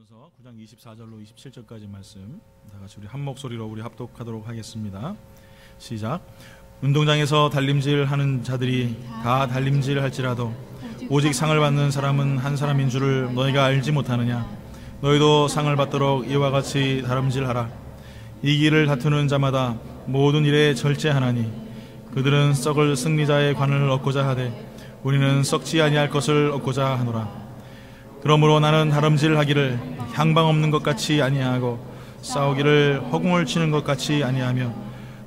고린도전서 9장 24절로 27절까지 말씀 다 같이 우리 한 목소리로 우리 합독하도록 하겠습니다. 시작. 운동장에서 달림질하는 자들이 다 달림질할지라도 오직 상을 받는 사람은 한 사람인 줄을 너희가 알지 못하느냐? 너희도 상을 받도록 이와 같이 다름질하라. 이 길을 다투는 자마다 모든 일에 절제하나니 그들은 썩을 승리자의 관을 얻고자 하되 우리는 썩지 아니할 것을 얻고자 하노라. 그러므로 나는 다름질하기를 향방 없는 것 같이 아니하고 싸우기를 허공을 치는 것 같이 아니하며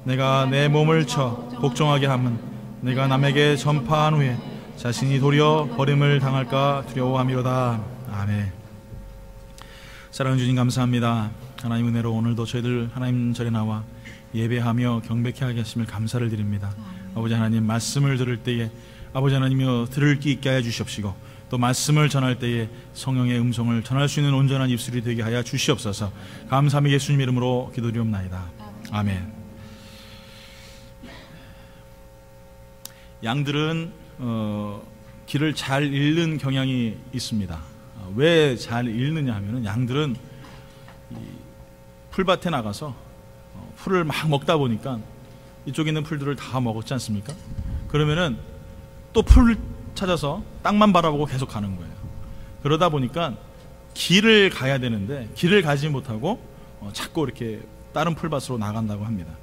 내가 내 몸을 쳐 복종하게 함은 내가 남에게 전파한 후에 자신이 도리어 버림을 당할까 두려워함이로다. 아멘. 사랑하는 주님 감사합니다. 하나님 은혜로 오늘도 저희들 하나님 절에 나와 예배하며 경배케 하게 하심을 감사를 드립니다. 아버지 하나님, 말씀을 들을 때에 아버지 하나님이여 들을 귀 있게 하여 주시옵시고 또 말씀을 전할 때에 성령의 음성을 전할 수 있는 온전한 입술이 되게 하여 주시옵소서. 감사함이 예수님 이름으로 기도드리옵나이다. 아멘. 양들은 길을 잘 잃는 경향이 있습니다. 왜 잘 잃느냐 하면은 양들은 풀밭에 나가서 풀을 막 먹다 보니까 이쪽에 있는 풀들을 다 먹었지 않습니까? 그러면은 또 풀 찾아서 땅만 바라보고 계속 가는 거예요. 그러다 보니까 길을 가야 되는데 길을 가지 못하고 자꾸 이렇게 다른 풀밭으로 나간다고 합니다.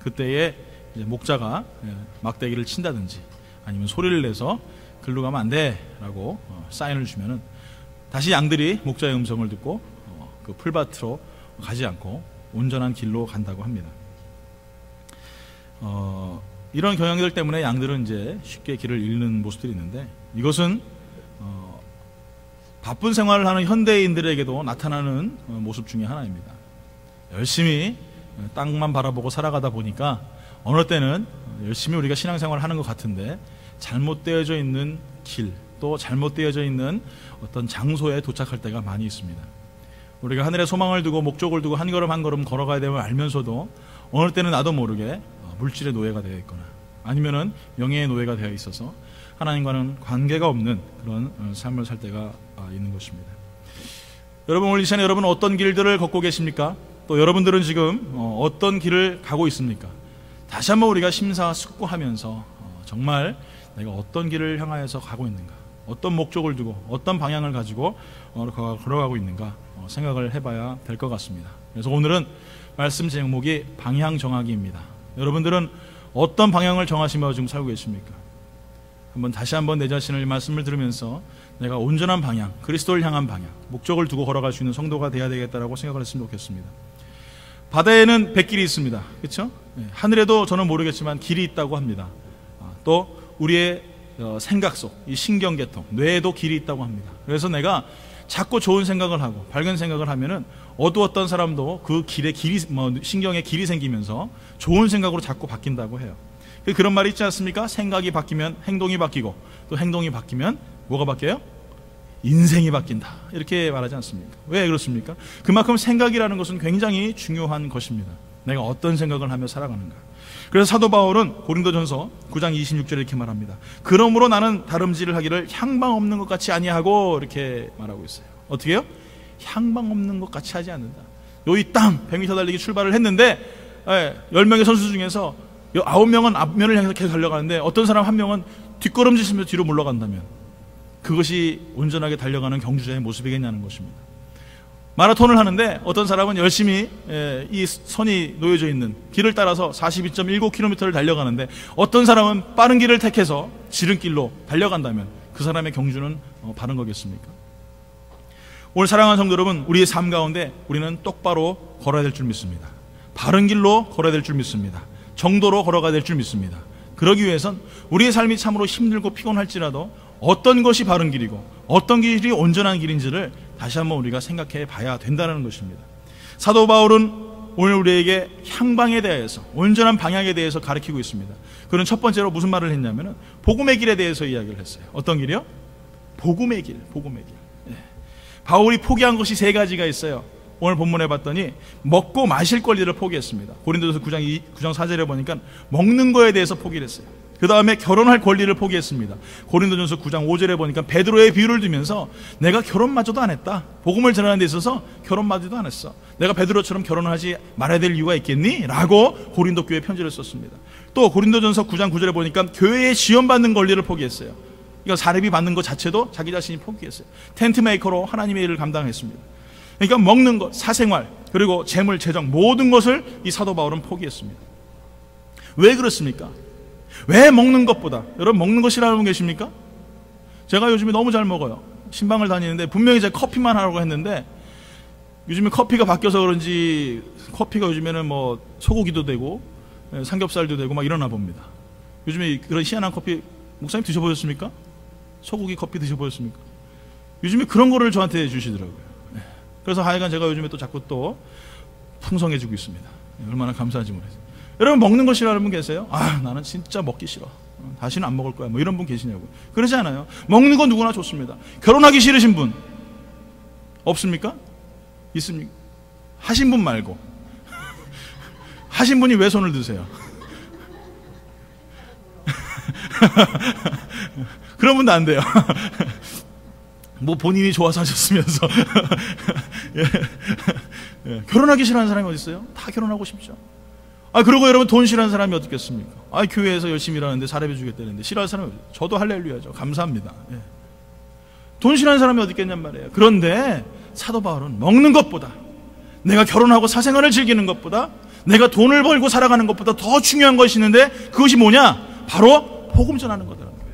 그때에 이제 목자가 막대기를 친다든지 아니면 소리를 내서 글로 가면 안 돼 라고 사인을 주면은 다시 양들이 목자의 음성을 듣고 그 풀밭으로 가지 않고 온전한 길로 간다고 합니다. 이런 경향들 때문에 양들은 이제 쉽게 길을 잃는 모습들이 있는데 이것은 바쁜 생활을 하는 현대인들에게도 나타나는 모습 중에 하나입니다. 열심히 땅만 바라보고 살아가다 보니까 어느 때는 열심히 우리가 신앙생활을 하는 것 같은데 잘못되어져 있는 길, 또 잘못되어져 있는 어떤 장소에 도착할 때가 많이 있습니다. 우리가 하늘에 소망을 두고 목적을 두고 한 걸음 한 걸음 걸어가야 됨을 알면서도 어느 때는 나도 모르게 물질의 노예가 되어 있거나 아니면은 명예의 노예가 되어 있어서 하나님과는 관계가 없는 그런 삶을 살 때가 있는 것입니다. 여러분, 오늘 이 시간에 여러분은 어떤 길들을 걷고 계십니까? 또 여러분들은 지금 어떤 길을 가고 있습니까? 다시 한번 우리가 심사숙고하면서 정말 내가 어떤 길을 향하여서 가고 있는가, 어떤 목적을 두고 어떤 방향을 가지고 걸어가고 있는가 생각을 해봐야 될 것 같습니다. 그래서 오늘은 말씀 제목이 방향 정하기입니다. 여러분들은 어떤 방향을 정하시며 지금 살고 계십니까? 다시 한번 내 자신을 말씀을 들으면서 내가 온전한 방향, 그리스도를 향한 방향, 목적을 두고 걸어갈 수 있는 성도가 되어야 되겠다라고 생각을 했으면 좋겠습니다. 바다에는 백길이 있습니다. 그렇죠? 하늘에도 저는 모르겠지만 길이 있다고 합니다. 또 우리의 생각 속, 이 신경계통, 뇌에도 길이 있다고 합니다. 그래서 내가 자꾸 좋은 생각을 하고 밝은 생각을 하면은 어두웠던 사람도 그 길에 신경에 길이 생기면서 좋은 생각으로 자꾸 바뀐다고 해요. 그런 말이 있지 않습니까? 생각이 바뀌면 행동이 바뀌고 또 행동이 바뀌면 뭐가 바뀌어요? 인생이 바뀐다. 이렇게 말하지 않습니까? 왜 그렇습니까? 그만큼 생각이라는 것은 굉장히 중요한 것입니다. 내가 어떤 생각을 하며 살아가는가. 그래서 사도 바울은 고린도전서 9장 26절에 이렇게 말합니다. 그러므로 나는 다름질을 하기를 향방 없는 것 같이 아니하고 이렇게 말하고 있어요. 어떻게 해요? 향방 없는 것 같이 하지 않는다. 이 땅 100m 달리기 출발을 했는데 10명의 선수 중에서 9명은 앞면을 향해서 계속 달려가는데 어떤 사람 한 명은 뒷걸음질치면서 뒤로 물러간다면 그것이 온전하게 달려가는 경주자의 모습이겠냐는 것입니다. 마라톤을 하는데 어떤 사람은 열심히 이 선이 놓여져 있는 길을 따라서 42.19km를 달려가는데 어떤 사람은 빠른 길을 택해서 지름길로 달려간다면 그 사람의 경주는 바른 거겠습니까? 오늘 사랑하는 성도 여러분, 우리의 삶 가운데 우리는 똑바로 걸어야 될 줄 믿습니다. 바른 길로 걸어야 될 줄 믿습니다. 정도로 걸어가야 될 줄 믿습니다. 그러기 위해선 우리의 삶이 참으로 힘들고 피곤할지라도 어떤 것이 바른 길이고 어떤 길이 온전한 길인지를 다시 한번 우리가 생각해 봐야 된다는 것입니다. 사도 바울은 오늘 우리에게 향방에 대해서, 온전한 방향에 대해서 가르치고 있습니다. 그는 첫 번째로 무슨 말을 했냐면은 복음의 길에 대해서 이야기를 했어요. 어떤 길이요? 복음의 길, 복음의 길. 바울이 포기한 것이 3가지가 있어요. 오늘 본문에 봤더니 먹고 마실 권리를 포기했습니다. 고린도전서 9장 4절에 보니까 먹는 거에 대해서 포기를 했어요. 그 다음에 결혼할 권리를 포기했습니다. 고린도전서 9장 5절에 보니까 베드로의 비유를 들면서 내가 결혼마저도 안 했다. 복음을 전하는 데 있어서 결혼마저도 안 했어. 내가 베드로처럼 결혼을 하지 말아야 될 이유가 있겠니? 라고 고린도 교회에 편지를 썼습니다. 또 고린도전서 9장 9절에 보니까 교회에 지원받는 권리를 포기했어요. 그러니까 사례비 받는 것 자체도 자기 자신이 포기했어요. 텐트 메이커로 하나님의 일을 감당했습니다. 그러니까 먹는 것, 사생활, 그리고 재물, 재정 모든 것을 이 사도 바울은 포기했습니다. 왜 그렇습니까? 왜 먹는 것보다? 여러분 먹는 거 싫어하는 분 계십니까? 제가 요즘에 너무 잘 먹어요. 신방을 다니는데 분명히 제가 커피만 하라고 했는데 요즘에 커피가 바뀌어서 그런지 커피가 요즘에는 뭐 소고기도 되고 삼겹살도 되고 막 이러나 봅니다. 요즘에 그런 희한한 커피 목사님 드셔보셨습니까? 소고기 커피 드셔보셨습니까? 요즘에 그런 거를 저한테 주시더라고요. 그래서 하여간 제가 요즘에 또 자꾸 또 풍성해지고 있습니다. 얼마나 감사한지 모르겠어요. 여러분 먹는 거 싫어하는 분 계세요? 아, 나는 진짜 먹기 싫어. 다시는 안 먹을 거야. 뭐 이런 분 계시냐고요. 그러지 않아요. 먹는 건 누구나 좋습니다. 결혼하기 싫으신 분 없습니까? 있습니까? 하신 분 말고. 하신 분이 왜 손을 드세요? 그런 분도 안 돼요. 뭐 본인이 좋아서 하셨으면서. 예. 결혼하기 싫어하는 사람이 어디 있어요? 다 결혼하고 싶죠. 그리고 여러분 돈 싫어하는 사람이 어떻겠습니까? 교회에서 열심히 일하는데 사례비 주겠다는데 싫어하는 사람이 어디 있어요? 저도 할렐루야죠. 감사합니다. 예. 돈 싫어하는 사람이 어디 있겠냔 말이에요. 그런데 사도 바울은 먹는 것보다, 내가 결혼하고 사생활을 즐기는 것보다, 내가 돈을 벌고 살아가는 것보다 더 중요한 것이 있는데 그것이 뭐냐? 바로 복음 전하는 거더라고요.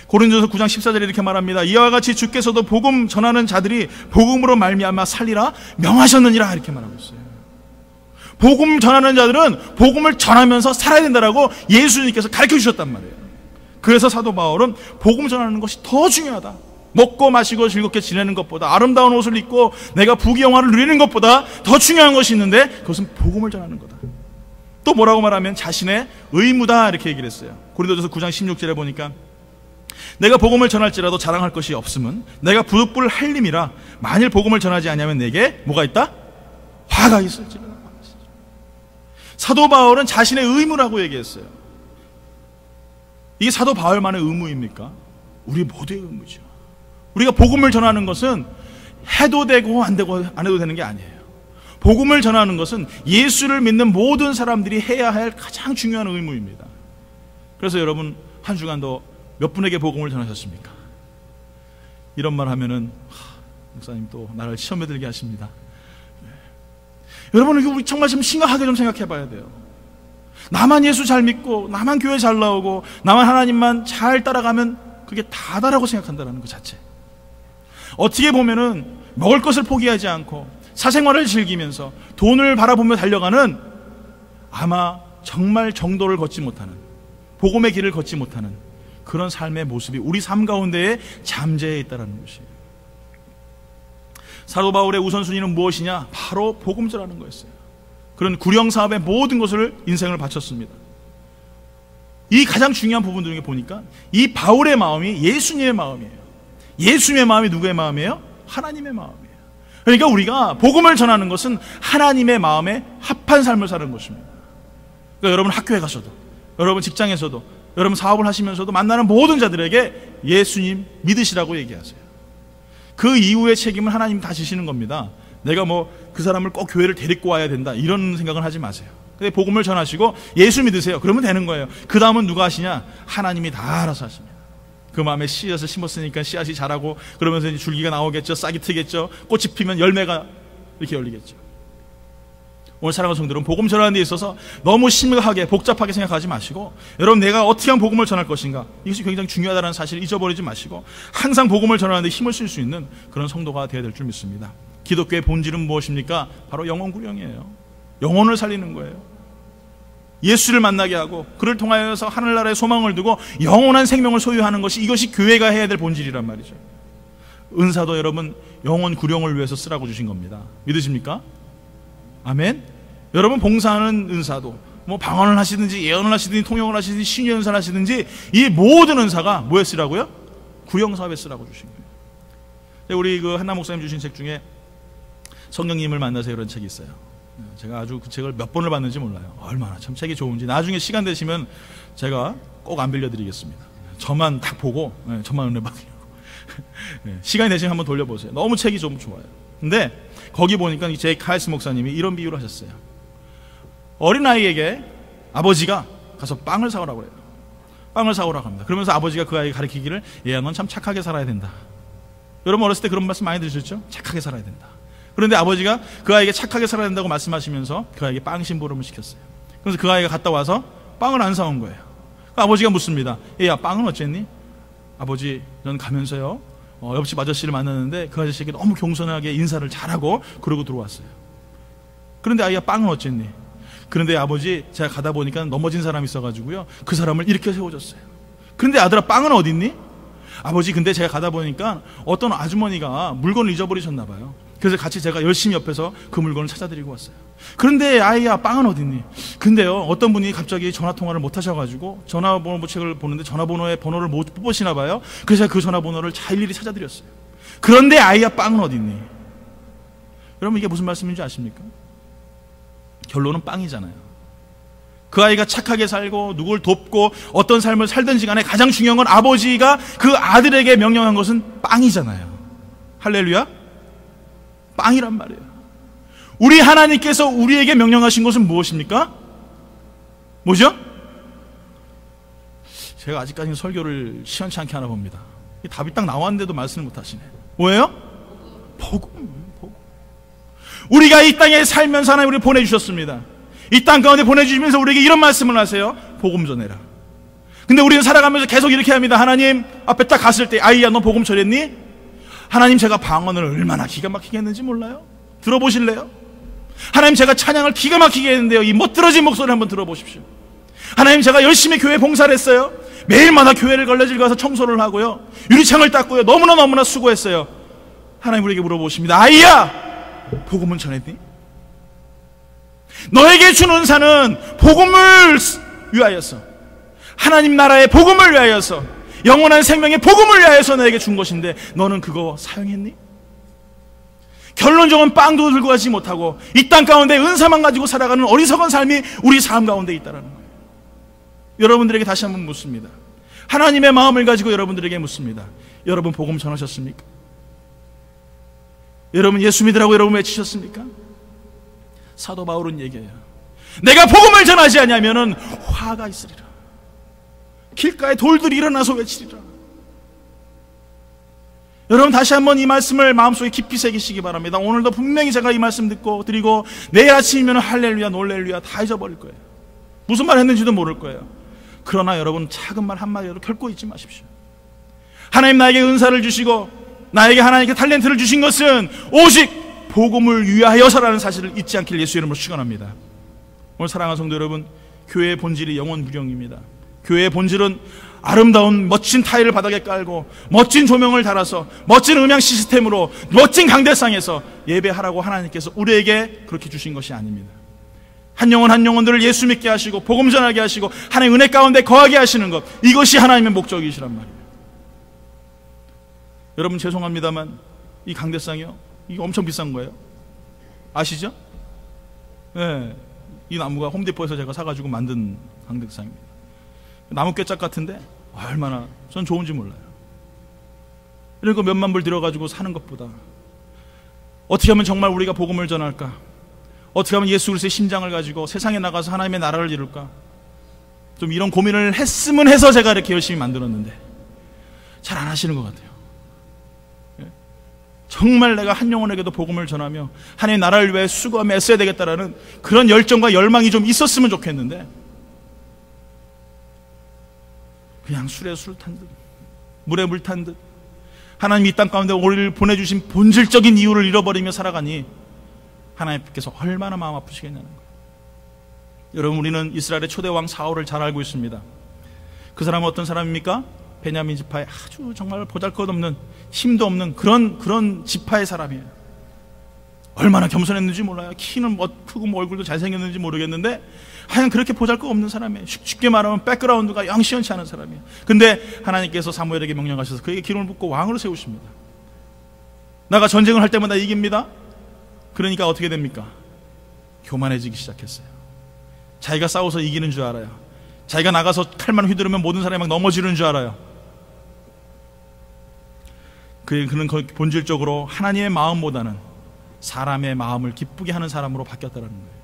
고린도전서 9장 14절에 이렇게 말합니다. 이와 같이 주께서도 복음 전하는 자들이 복음으로 말미암아 살리라 명하셨느니라 이렇게 말하고 있어요. 복음 전하는 자들은 복음을 전하면서 살아야 된다라고 예수님께서 가르쳐 주셨단 말이에요. 그래서 사도 바울은 복음 전하는 것이 더 중요하다. 먹고 마시고 즐겁게 지내는 것보다, 아름다운 옷을 입고 내가 부귀영화를 누리는 것보다 더 중요한 것이 있는데 그것은 복음을 전하는 거다. 또 뭐라고 말하면 자신의 의무다 이렇게 얘기를 했어요. 고린도전서 9장 16절에 보니까 내가 복음을 전할지라도 자랑할 것이 없음은 내가 부득불 할 님이라 만일 복음을 전하지 아니하면 내게 뭐가 있다? 화가 있을지라. 사도 바울은 자신의 의무라고 얘기했어요. 이게 사도 바울만의 의무입니까? 우리 모두의 의무죠. 우리가 복음을 전하는 것은 해도 되고 안 해도 되는 게 아니에요. 복음을 전하는 것은 예수를 믿는 모든 사람들이 해야 할 가장 중요한 의무입니다. 그래서 여러분 한 주간도 몇 분에게 복음을 전하셨습니까? 이런 말 하면은 목사님 또 나를 시험에 들게 하십니다. 여러분, 우리 정말 좀 심각하게 좀 생각해 봐야 돼요. 나만 예수 잘 믿고, 나만 교회 잘 나오고, 나만 하나님만 잘 따라가면 그게 다다라고 생각한다는 것 자체. 어떻게 보면은 먹을 것을 포기하지 않고 사생활을 즐기면서 돈을 바라보며 달려가는 아마 정말 정도를 걷지 못하는, 복음의 길을 걷지 못하는 그런 삶의 모습이 우리 삶 가운데에 잠재해 있다는 것이에요. 사도 바울의 우선순위는 무엇이냐? 바로 복음 전하는 거였어요. 그런 구령사업의 모든 것을 인생을 바쳤습니다. 이 가장 중요한 부분 중에 보니까 이 바울의 마음이 예수님의 마음이에요. 예수님의 마음이 누구의 마음이에요? 하나님의 마음이에요. 그러니까 우리가 복음을 전하는 것은 하나님의 마음에 합한 삶을 사는 것입니다. 그러니까 여러분 학교에 가셔도, 여러분 직장에서도, 여러분 사업을 하시면서도 만나는 모든 자들에게 예수님 믿으시라고 얘기하세요. 그 이후의 책임은 하나님 다 지시는 겁니다. 내가 뭐 그 사람을 꼭 교회를 데리고 와야 된다 이런 생각은 하지 마세요. 근데 복음을 전하시고 예수 믿으세요. 그러면 되는 거예요. 그 다음은 누가 하시냐? 하나님이 다 알아서 하십니다. 그 마음에 씨앗을 심었으니까 씨앗이 자라고 그러면서 이제 줄기가 나오겠죠. 싹이 트겠죠. 꽃이 피면 열매가 이렇게 열리겠죠. 오늘 사랑하는 성도들은 복음 전하는 데 있어서 너무 심각하게 복잡하게 생각하지 마시고, 여러분 내가 어떻게 하면 복음을 전할 것인가, 이것이 굉장히 중요하다는 사실을 잊어버리지 마시고 항상 복음을 전하는 데 힘을 쓸 수 있는 그런 성도가 되어야 될 줄 믿습니다. 기독교의 본질은 무엇입니까? 바로 영혼 구령이에요. 영혼을 살리는 거예요. 예수를 만나게 하고 그를 통하여서 하늘나라의 소망을 두고 영원한 생명을 소유하는 것이, 이것이 교회가 해야 될 본질이란 말이죠. 은사도 여러분 영혼 구령을 위해서 쓰라고 주신 겁니다. 믿으십니까? 아멘. 여러분 봉사하는 은사도 뭐 방언을 하시든지 예언을 하시든지 통역을 하시든지 신유 연사를 하시든지 이 모든 은사가 뭐에 쓰라고요? 구령사업에 쓰라고 주신 거예요. 우리 그 한나 목사님 주신 책 중에 성령님을 만나세요 이런 책이 있어요. 제가 아주 그 책을 몇 번을 봤는지 몰라요. 얼마나 참 책이 좋은지. 나중에 시간 되시면 제가 꼭 안 빌려드리겠습니다. 저만 딱 보고 저만 은혜 받으려고. 시간이 되시면 한번 돌려보세요. 너무 책이 좀 좋아요. 근데 거기 보니까 제 칼스 목사님이 이런 비유를 하셨어요. 어린아이에게 아버지가 가서 빵을 사오라고 해요. 빵을 사오라고 합니다. 그러면서 아버지가 그 아이에게 가르치기를, 얘야 넌 참 착하게 살아야 된다. 여러분 어렸을 때 그런 말씀 많이 들으셨죠? 착하게 살아야 된다. 그런데 아버지가 그 아이에게 착하게 살아야 된다고 말씀하시면서 그 아이에게 빵 심부름을 시켰어요. 그래서 그 아이가 갔다 와서 빵을 안 사온 거예요. 아버지가 묻습니다. 얘야 빵은 어쨌니? 아버지 전 가면서요 옆집 아저씨를 만났는데 그 아저씨에게 너무 겸손하게 인사를 잘하고 그러고 들어왔어요. 그런데 아이야 빵은 어쨌니? 그런데 아버지 제가 가다 보니까 넘어진 사람이 있어가지고요 그 사람을 일으켜 세워줬어요. 그런데 아들아 빵은 어딨니? 아버지 근데 제가 가다 보니까 어떤 아주머니가 물건을 잊어버리셨나 봐요. 그래서 같이 제가 열심히 옆에서 그 물건을 찾아드리고 왔어요. 그런데 아이야 빵은 어딨니? 근데요 어떤 분이 갑자기 전화통화를 못 하셔가지고 전화번호 책을 보는데 전화번호에 번호를 못 뽑으시나 봐요. 그래서 제가 그 전화번호를 일일이 찾아드렸어요. 그런데 아이야 빵은 어딨니? 여러분 이게 무슨 말씀인지 아십니까? 결론은 빵이잖아요. 그 아이가 착하게 살고 누굴 돕고 어떤 삶을 살든지 간에 가장 중요한 건 아버지가 그 아들에게 명령한 것은 빵이잖아요. 할렐루야. 빵이란 말이에요. 우리 하나님께서 우리에게 명령하신 것은 무엇입니까? 뭐죠? 제가 아직까지 설교를 시원치 않게 하나 봅니다. 답이 딱 나왔는데도 말씀을 못 하시네. 뭐예요? 복음. 우리가 이 땅에 살면서 하나님 우리를 보내주셨습니다. 이 땅 가운데 보내주시면서 우리에게 이런 말씀을 하세요. 복음 전해라. 근데 우리는 살아가면서 계속 이렇게 합니다. 하나님 앞에 딱 갔을 때 아이야 너 복음 전했니? 하나님 제가 방언을 얼마나 기가 막히게 했는지 몰라요? 들어보실래요? 하나님 제가 찬양을 기가 막히게 했는데요 이 멋들어진 목소리 한번 들어보십시오. 하나님 제가 열심히 교회 봉사를 했어요. 매일마다 교회를 걸레질 가서 청소를 하고요 유리창을 닦고요 너무나 수고했어요. 하나님 우리에게 물어보십니다. 아이야 복음은 전했니? 너에게 준 은사는 복음을 위하여서 하나님 나라의 복음을 위하여서 영원한 생명의 복음을 위하여서 너에게 준 것인데 너는 그거 사용했니? 결론적으로 빵도 들고 가지 못하고 이 땅 가운데 은사만 가지고 살아가는 어리석은 삶이 우리 삶 가운데 있다는 거예요. 여러분들에게 다시 한번 묻습니다. 하나님의 마음을 가지고 여러분들에게 묻습니다. 여러분 복음 전하셨습니까? 여러분 예수 믿으라고 여러분 외치셨습니까? 사도 바울은 얘기해요. 내가 복음을 전하지 않으면 화가 있으리라. 길가에 돌들이 일어나서 외치리라. 여러분 다시 한번 이 말씀을 마음속에 깊이 새기시기 바랍니다. 오늘도 분명히 제가 이 말씀 듣고 드리고 내일 아침이면 할렐루야 놀렐루야 다 잊어버릴 거예요. 무슨 말 했는지도 모를 거예요. 그러나 여러분 작은 말 한마디로 결코 잊지 마십시오. 하나님 나에게 은사를 주시고 나에게 하나님께 탤런트를 주신 것은 오직 복음을 위하여서라는 사실을 잊지 않길 예수 이름으로 축원합니다. 오늘 사랑하는 성도 여러분, 교회의 본질이 영혼 구경입니다. 교회의 본질은 아름다운 멋진 타일을 바닥에 깔고 멋진 조명을 달아서 멋진 음향 시스템으로 멋진 강대상에서 예배하라고 하나님께서 우리에게 그렇게 주신 것이 아닙니다. 한 영혼 한 영혼들을 예수 믿게 하시고 복음 전하게 하시고 하나님의 은혜 가운데 거하게 하시는 것, 이것이 하나님의 목적이시란 말이에요. 여러분 죄송합니다만 이 강대상이요 이거 엄청 비싼 거예요. 아시죠? 네, 이 나무가 홈디포에서 제가 사가지고 만든 강대상입니다. 나무 꿰짝 같은데 얼마나 전 좋은지 몰라요. 이런 거 몇만 불 들여가지고 사는 것보다 어떻게 하면 정말 우리가 복음을 전할까? 어떻게 하면 예수 그리스도의 심장을 가지고 세상에 나가서 하나님의 나라를 이룰까? 좀 이런 고민을 했으면 해서 제가 이렇게 열심히 만들었는데 잘 안 하시는 것 같아요. 정말 내가 한 영혼에게도 복음을 전하며 하나님의 나라를 위해 수고하며 애써야 되겠다라는 그런 열정과 열망이 좀 있었으면 좋겠는데 그냥 술에 술 탄 듯 물에 물 탄 듯 하나님 이 땅 가운데 우리를 보내주신 본질적인 이유를 잃어버리며 살아가니 하나님께서 얼마나 마음 아프시겠냐는 거예요. 여러분 우리는 이스라엘의 초대왕 사울을 잘 알고 있습니다. 그 사람은 어떤 사람입니까? 베냐민 지파의 아주 정말 보잘것없는 힘도 없는 그런 지파의 사람이에요. 얼마나 겸손했는지 몰라요. 키는 크고 얼굴도 잘생겼는지 모르겠는데 하여간 그렇게 보잘것없는 사람이에요. 쉽게 말하면 백그라운드가 영 시원치 않은 사람이에요. 근데 하나님께서 사무엘에게 명령하셔서 그에게 기름을 붓고 왕으로 세우십니다. 나가 전쟁을 할 때마다 이깁니다. 그러니까 어떻게 됩니까? 교만해지기 시작했어요. 자기가 싸워서 이기는 줄 알아요. 자기가 나가서 칼만 휘두르면 모든 사람이 막 넘어지는 줄 알아요. 그는 본질적으로 하나님의 마음보다는 사람의 마음을 기쁘게 하는 사람으로 바뀌었다는 거예요.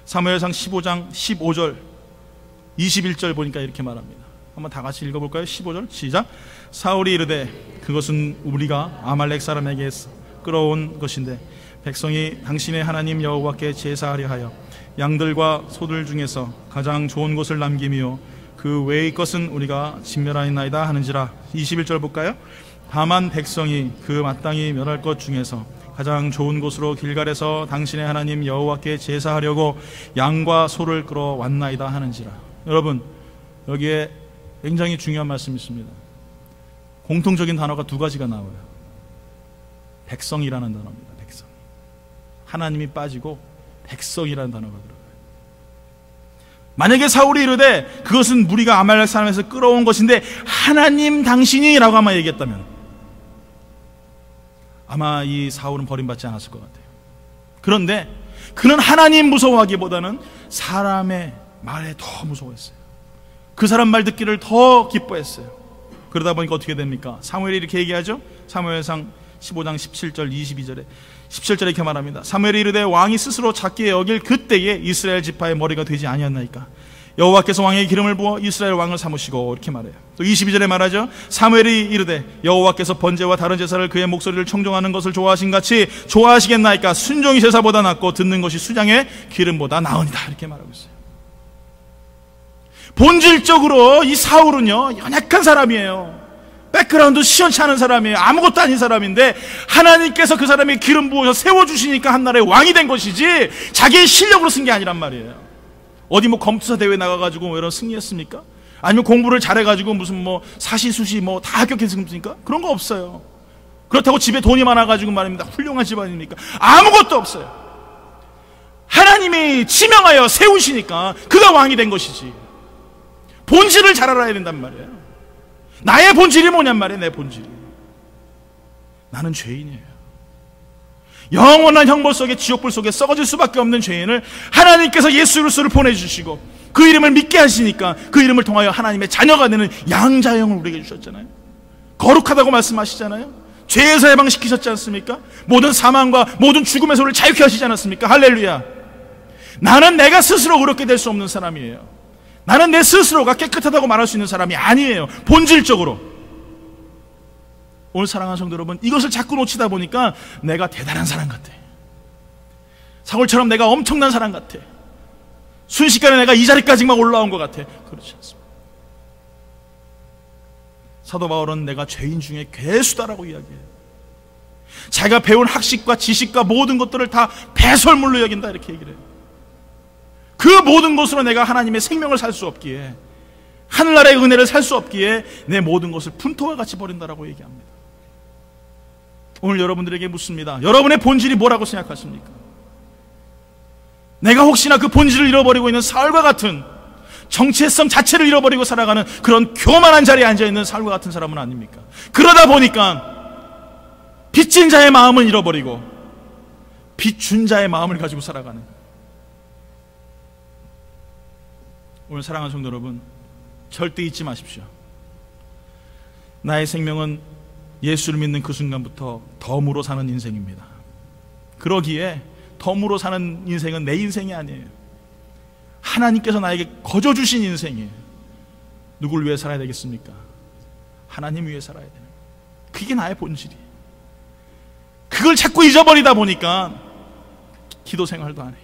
사무엘상 15장 15절 21절 보니까 이렇게 말합니다. 한번 다 같이 읽어볼까요? 15절 시작. 사울이 이르되 그것은 우리가 아말렉 사람에게 끌어온 것인데 백성이 당신의 하나님 여호와께 제사하려 하여 양들과 소들 중에서 가장 좋은 것을 남기며 그 외의 것은 우리가 진멸하였나이다 하는지라. 21절 볼까요? 다만 백성이 그 마땅히 멸할 것 중에서 가장 좋은 곳으로 길갈에서 당신의 하나님 여호와께 제사하려고 양과 소를 끌어왔나이다 하는지라. 여러분, 여기에 굉장히 중요한 말씀이 있습니다. 공통적인 단어가 두 가지가 나와요. 백성이라는 단어입니다. 백성. 하나님이 빠지고 백성이라는 단어가 들어가요. 만약에 사울이 이르되 그것은 무리가 아말렉 사람에서 끌어온 것인데 하나님 당신이 라고 아마 얘기했다면 아마 이 사울은 버림받지 않았을 것 같아요. 그런데 그는 하나님 무서워하기보다는 사람의 말에 더 무서워했어요. 그 사람 말 듣기를 더 기뻐했어요. 그러다 보니까 어떻게 됩니까? 사무엘이 이렇게 얘기하죠. 사무엘상 15장 17절 22절에 17절에 이렇게 말합니다. 사무엘이 이르되 왕이 스스로 작게 여길 그때에 이스라엘 지파의 머리가 되지 아니었나이까. 여호와께서 왕에게 기름을 부어 이스라엘 왕을 삼으시고 이렇게 말해요. 또 22절에 말하죠. 사무엘이 이르되 여호와께서 번제와 다른 제사를 그의 목소리를 청종하는 것을 좋아하신 같이 좋아하시겠나이까. 순종이 제사보다 낫고 듣는 것이 수장의 기름보다 나으니라. 이렇게 말하고 있어요. 본질적으로 이 사울은요 연약한 사람이에요. 백그라운드 시원치 않은 사람이에요. 아무것도 아닌 사람인데 하나님께서 그 사람에게 기름 부어서 세워주시니까 한 나라의 왕이 된 것이지 자기의 실력으로 쓴 게 아니란 말이에요. 어디 뭐 검투사 대회 나가가지고 뭐 이런 승리했습니까? 아니면 공부를 잘해가지고 무슨 뭐 사시수시 뭐 다 합격했습니까? 그런 거 없어요. 그렇다고 집에 돈이 많아가지고 말입니다 훌륭한 집안입니까? 아무것도 없어요. 하나님이 지명하여 세우시니까 그가 왕이 된 것이지. 본질을 잘 알아야 된단 말이에요. 나의 본질이 뭐냔 말이에요. 내 본질이 나는 죄인이에요. 영원한 형벌 속에 지옥불 속에 썩어질 수밖에 없는 죄인을 하나님께서 예수 그리스도를 보내주시고 그 이름을 믿게 하시니까 그 이름을 통하여 하나님의 자녀가 되는 양자형을 우리에게 주셨잖아요. 거룩하다고 말씀하시잖아요. 죄에서 해방시키셨지 않습니까? 모든 사망과 모든 죽음의 소리를 자유케 하시지 않았습니까? 할렐루야. 나는 내가 스스로 그렇게 될 수 없는 사람이에요. 나는 내 스스로가 깨끗하다고 말할 수 있는 사람이 아니에요. 본질적으로. 오늘 사랑하는 성도 여러분, 이것을 자꾸 놓치다 보니까 내가 대단한 사람 같아. 사울처럼 내가 엄청난 사람 같아. 순식간에 내가 이 자리까지 막 올라온 것 같아. 그렇지 않습니다. 사도 바울은 내가 죄인 중에 괴수다라고 이야기해요. 자기가 배운 학식과 지식과 모든 것들을 다 배설물로 여긴다 이렇게 얘기를 해요. 그 모든 것으로 내가 하나님의 생명을 살 수 없기에, 하늘나라의 은혜를 살 수 없기에 내 모든 것을 분토와 같이 버린다라고 얘기합니다. 오늘 여러분들에게 묻습니다. 여러분의 본질이 뭐라고 생각하십니까? 내가 혹시나 그 본질을 잃어버리고 있는 사울과 같은 정체성 자체를 잃어버리고 살아가는 그런 교만한 자리에 앉아있는 사울과 같은 사람은 아닙니까? 그러다 보니까 빚진 자의 마음은 잃어버리고 빚 준 자의 마음을 가지고 살아가는, 오늘 사랑하는 성도 여러분, 절대 잊지 마십시오. 나의 생명은 예수를 믿는 그 순간부터 덤으로 사는 인생입니다. 그러기에 덤으로 사는 인생은 내 인생이 아니에요. 하나님께서 나에게 거저 주신 인생이에요. 누굴 위해 살아야 되겠습니까? 하나님 위해 살아야 되는 거예요. 그게 나의 본질이에요. 그걸 자꾸 잊어버리다 보니까 기도 생활도 안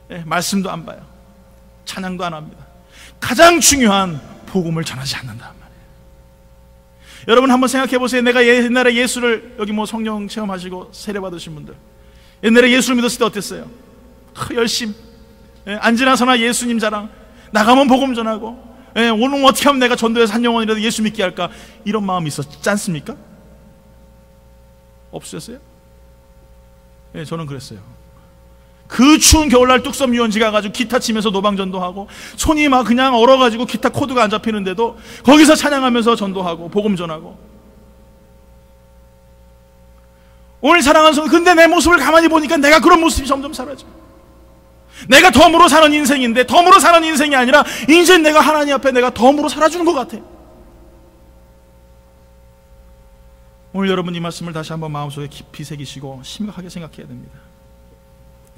해요. 말씀도 안 봐요. 찬양도 안 합니다. 가장 중요한 복음을 전하지 않는단 말이에요. 여러분 한번 생각해 보세요. 내가 옛날에 예수를, 여기 뭐 성령 체험하시고 세례 받으신 분들, 옛날에 예수를 믿었을 때 어땠어요? 열심, 안지나서나 예수님 자랑, 나가면 복음 전하고, 오늘 어떻게 하면 내가 전도해서 한 영혼이라도 예수 믿게 할까, 이런 마음이 있었지 않습니까? 없으셨어요? 저는 그랬어요. 그 추운 겨울날 뚝섬 유원지 가가지고 기타 치면서 노방 전도하고, 손이 막 그냥 얼어가지고 기타 코드가 안 잡히는데도 거기서 찬양하면서 전도하고 복음 전하고. 오늘 사랑하는 성도, 근데 내 모습을 가만히 보니까 내가 그런 모습이 점점 사라져. 내가 덤으로 사는 인생인데 덤으로 사는 인생이 아니라 이제 내가 하나님 앞에 내가 덤으로 살아주는 것 같아. 오늘 여러분 이 말씀을 다시 한번 마음속에 깊이 새기시고 심각하게 생각해야 됩니다.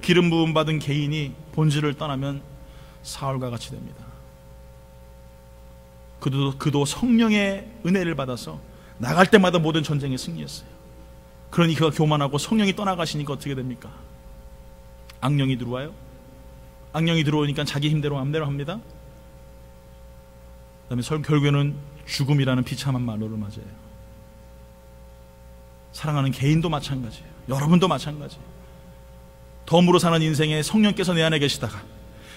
기름 부음 받은 개인이 본질을 떠나면 사울과 같이 됩니다. 그도 성령의 은혜를 받아서 나갈 때마다 모든 전쟁에 승리했어요. 그러니 그가 교만하고 성령이 떠나가시니까 어떻게 됩니까? 악령이 들어와요. 악령이 들어오니까 자기 힘대로 마음대로 합니다. 그 다음에 결국에는 죽음이라는 비참한 말로를 맞아요. 사랑하는 개인도 마찬가지예요. 여러분도 마찬가지예요. 덤으로 사는 인생에 성령께서 내 안에 계시다가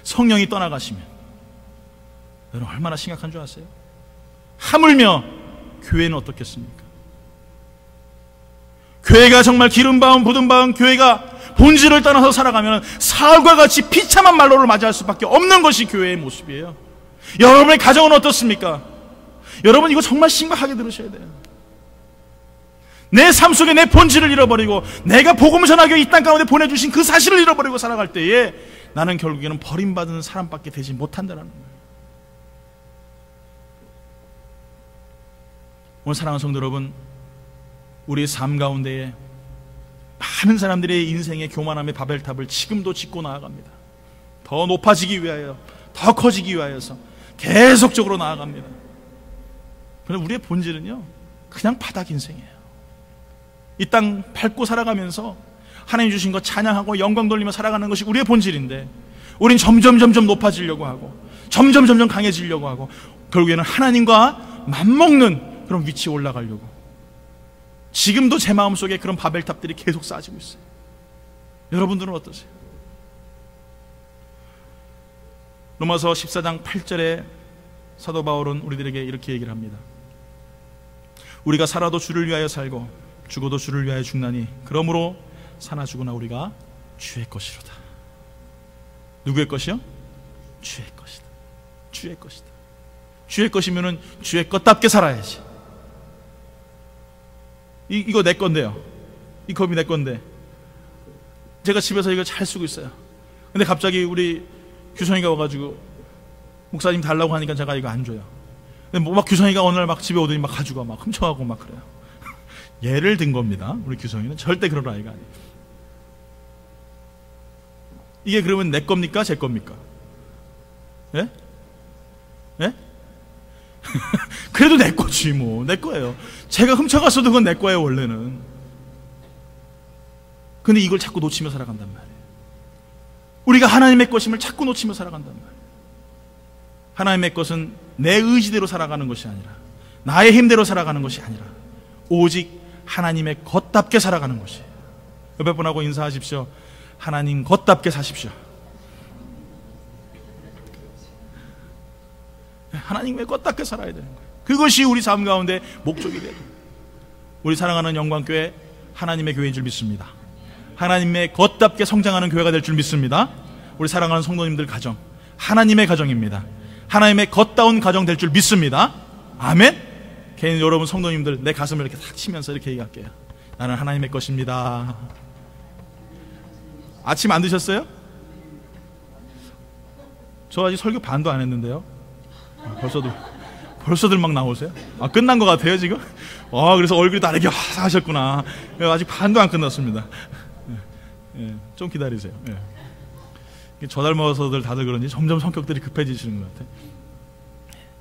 성령이 떠나가시면 여러분 얼마나 심각한 줄 아세요? 하물며 교회는 어떻겠습니까? 교회가 정말 기름바운 부든바운 교회가 본질을 떠나서 살아가면 사울과 같이 비참한 말로를 맞이할 수밖에 없는 것이 교회의 모습이에요. 여러분의 가정은 어떻습니까? 여러분 이거 정말 심각하게 들으셔야 돼요. 내 삶 속에 내 본질을 잃어버리고 내가 복음 전하기 이 땅 가운데 보내주신 그 사실을 잃어버리고 살아갈 때에 나는 결국에는 버림받은 사람밖에 되지 못한다는 거예요. 오늘 사랑하는 성도 여러분, 우리의 삶 가운데에 많은 사람들의 인생의 교만함의 바벨탑을 지금도 짓고 나아갑니다. 더 높아지기 위하여, 더 커지기 위하여서 계속적으로 나아갑니다. 그런데 우리의 본질은요, 그냥 바닥 인생이에요. 이 땅 밟고 살아가면서 하나님 주신 것 찬양하고 영광 돌리며 살아가는 것이 우리의 본질인데, 우린 점점 높아지려고 하고 점점 강해지려고 하고 결국에는 하나님과 맞먹는 그런 위치에 올라가려고, 지금도 제 마음속에 그런 바벨탑들이 계속 쌓아지고 있어요. 여러분들은 어떠세요? 로마서 14장 8절에 사도 바울은 우리들에게 이렇게 얘기를 합니다. 우리가 살아도 주를 위하여 살고 죽어도 주를 위하여 죽나니 그러므로 사나 죽으나 우리가 주의 것이로다. 누구의 것이요? 주의 것이다. 주의 것이다. 주의 것이면은 주의 것답게 살아야지. 이거 내 건데요. 이 컵이 내 건데 제가 집에서 이거 잘 쓰고 있어요. 근데 갑자기 우리 규성이가 와가지고 목사님 달라고 하니까 제가 이거 안 줘요. 근데 뭐 막 규성이가 어느 날 막 집에 오더니 막 가지고 막 훔쳐가고 막 그래요. 예를 든 겁니다. 우리 규성이는 절대 그런 아이가 아니에요. 이게 그러면 내 겁니까? 제 겁니까? 예? 예? 그래도 내 거지 뭐. 내 거예요. 제가 훔쳐갔어도 그건 내 거예요 원래는. 근데 이걸 자꾸 놓치며 살아간단 말이에요. 우리가 하나님의 것임을 자꾸 놓치며 살아간단 말이에요. 하나님의 것은 내 의지대로 살아가는 것이 아니라, 나의 힘대로 살아가는 것이 아니라 오직 하나님의 것답게 살아가는 것이에요. 옆에 분하고 인사하십시오. 하나님 것답게 사십시오. 하나님의 것답게 살아야 되는 거예요. 그것이 우리 삶 가운데 목적이 돼요. 우리 사랑하는 영광교회 하나님의 교회인 줄 믿습니다. 하나님의 것답게 성장하는 교회가 될 줄 믿습니다. 우리 사랑하는 성도님들 가정, 하나님의 가정입니다. 하나님의 겉다운 가정 될 줄 믿습니다. 아멘. 개인 여러분 성도님들 내 가슴을 이렇게 탁 치면서 이렇게 얘기할게요. 나는 하나님의 것입니다. 아침 안 드셨어요? 저 아직 설교 반도 안 했는데요. 벌써들 막 나오세요? 끝난 것 같아요 지금? 그래서 얼굴이 다르게 하셨구나. 아직 반도 안 끝났습니다. 좀 기다리세요. 저 닮아서들 다들 그런지 점점 성격들이 급해지시는 것 같아요.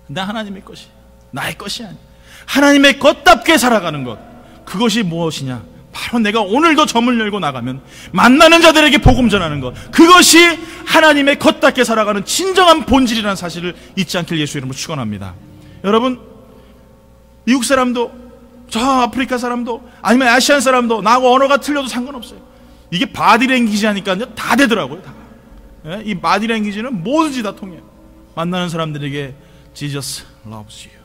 근데 하나님의 것이 나의 것이 아니야. 하나님의 것답게 살아가는 것, 그것이 무엇이냐? 바로 내가 오늘도 점을 열고 나가면 만나는 자들에게 복음 전하는 것, 그것이 하나님의 것답게 살아가는 진정한 본질이라는 사실을 잊지 않길 예수 이름으로 축원합니다. 여러분, 미국 사람도 저 아프리카 사람도 아니면 아시안 사람도 나하고 언어가 틀려도 상관없어요. 이게 바디랭귀지 하니까 다 되더라고요. 다. 이 바디랭귀지는 뭐든지 다 통해요. 만나는 사람들에게 Jesus loves you.